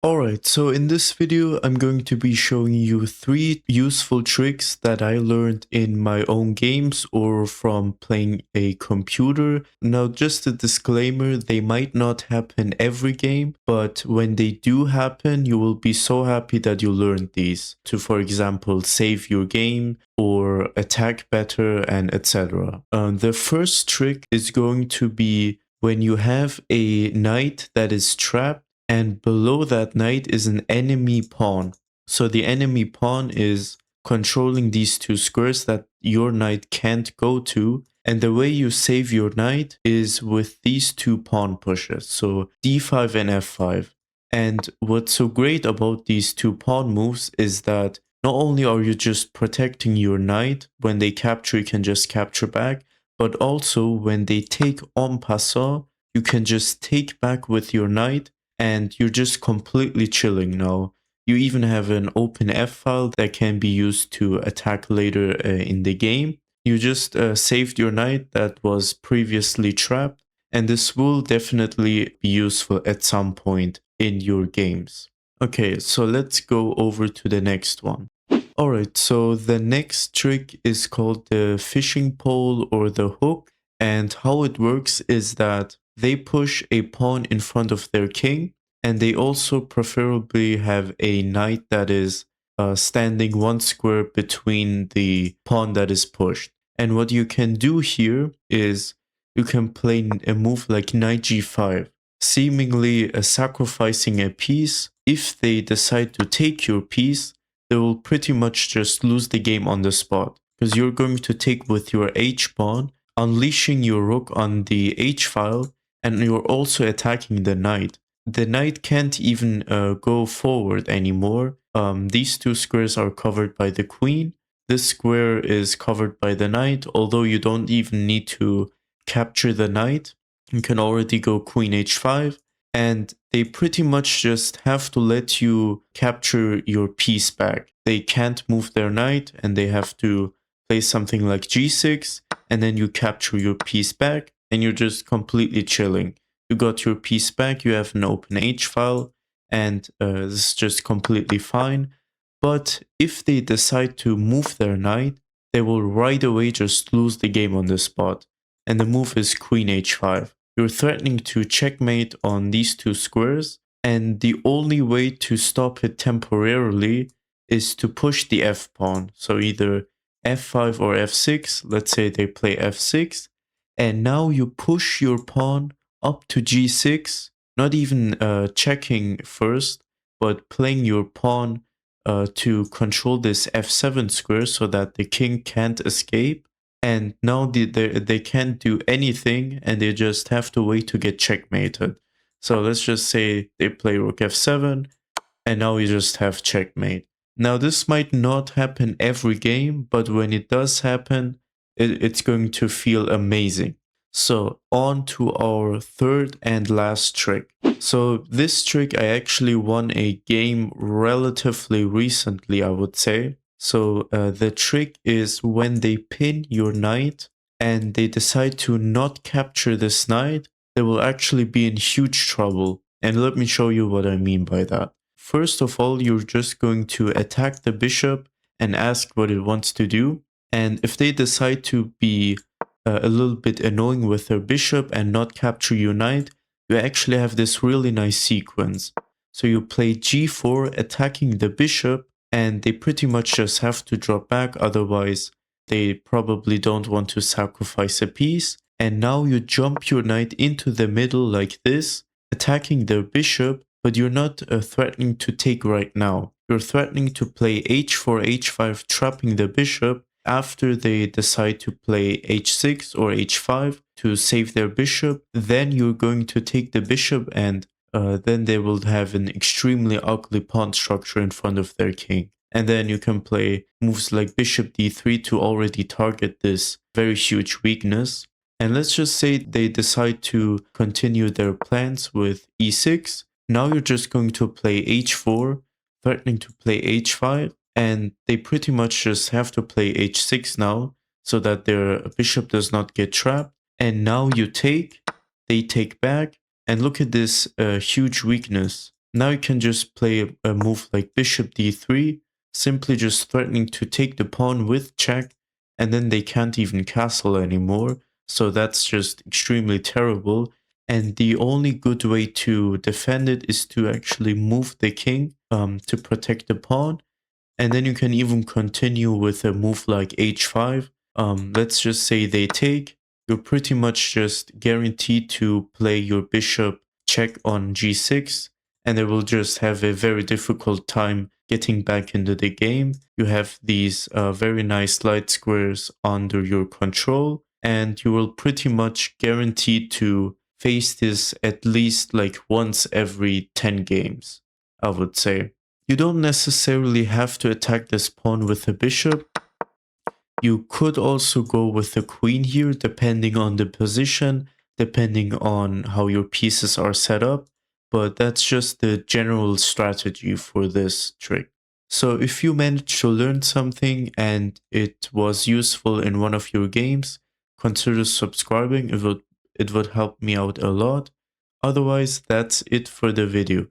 Alright, so in this video, I'm going to be showing you 3 useful tricks that I learned in my own games or from playing a computer. Now, just a disclaimer, they might not happen every game, but when they do happen, you will be so happy that you learned these to, for example, save your game or attack better and etc. The first trick is going to be when you have a knight that is trapped, and below that knight is an enemy pawn. So the enemy pawn is controlling these 2 squares that your knight can't go to. And the way you save your knight is with these 2 pawn pushes. So d5 and f5. And what's so great about these 2 pawn moves is that not only are you just protecting your knight, when they capture you can just capture back, but also when they take en passant, you can just take back with your knight, and you're just completely chilling now. You even have an open F file that can be used to attack later in the game. You just saved your knight that was previously trapped, and this will definitely be useful at some point in your games. Okay, so let's go over to the next one. Alright, so the next trick is called the fishing pole or the hook, and how it works is that they push a pawn in front of their king, and they also preferably have a knight that is standing 1 square between the pawn that is pushed. And what you can do here is you can play a move like knight g5, seemingly sacrificing a piece. If they decide to take your piece, they will pretty much just lose the game on the spot, because you're going to take with your h pawn, unleashing your rook on the h file, and you're also attacking the knight. The knight can't even go forward anymore. These 2 squares are covered by the queen. This square is covered by the knight, although you don't even need to capture the knight. You can already go queen h5, and they pretty much just have to let you capture your piece back. They can't move their knight, and they have to play something like g6, and then you capture your piece back, and you're just completely chilling. You got your piece back, you have an open H file, and this is just completely fine. But if they decide to move their knight, they will right away just lose the game on the spot. And the move is queen h5. You're threatening to checkmate on these 2 squares, and the only way to stop it temporarily is to push the f pawn. So either f5 or f6, let's say they play f6, and now you push your pawn up to g6, not even checking first, but playing your pawn to control this f7 square so that the king can't escape. And now they can't do anything, and they just have to wait to get checkmated. So let's just say they play rook f7, and now you just have checkmate. Now this might not happen every game, but when it does happen, it's going to feel amazing. So on to our third and last trick. So this trick I actually won a game relatively recently, I would say. So the trick is when they pin your knight and they decide to not capture this knight, they will actually be in huge trouble. And let me show you what I mean by that. First of all, you're just going to attack the bishop and ask what it wants to do. And if they decide to be a little bit annoying with their bishop and not capture your knight, you actually have this really nice sequence. So you play g4 attacking the bishop, and they pretty much just have to drop back, otherwise they probably don't want to sacrifice a piece. And now you jump your knight into the middle like this, attacking their bishop, but you're not threatening to take right now. You're threatening to play h4, h5, trapping the bishop, after they decide to play h6 or h5 to save their bishop. Then you're going to take the bishop, and then they will have an extremely ugly pawn structure in front of their king. And then you can play moves like bishop d3 to already target this very huge weakness. And let's just say they decide to continue their plans with e6. Now you're just going to play h4, threatening to play h5. And they pretty much just have to play h6 now, so that their bishop does not get trapped. And now you take, they take back, and look at this huge weakness. Now you can just play a move like bishop d3, simply just threatening to take the pawn with check, and then they can't even castle anymore. So that's just extremely terrible. And the only good way to defend it is to actually move the king to protect the pawn. And then you can even continue with a move like h5. Let's just say they take. You're pretty much just guaranteed to play your bishop check on g6, and they will just have a very difficult time getting back into the game. You have these very nice light squares under your control, and you will pretty much guaranteed to face this at least like once every 10 games, I would say. You don't necessarily have to attack this pawn with a bishop. You could also go with the queen here, depending on the position, depending on how your pieces are set up, but that's just the general strategy for this trick. So if you managed to learn something and it was useful in one of your games, consider subscribing. It would help me out a lot. Otherwise, that's it for the video.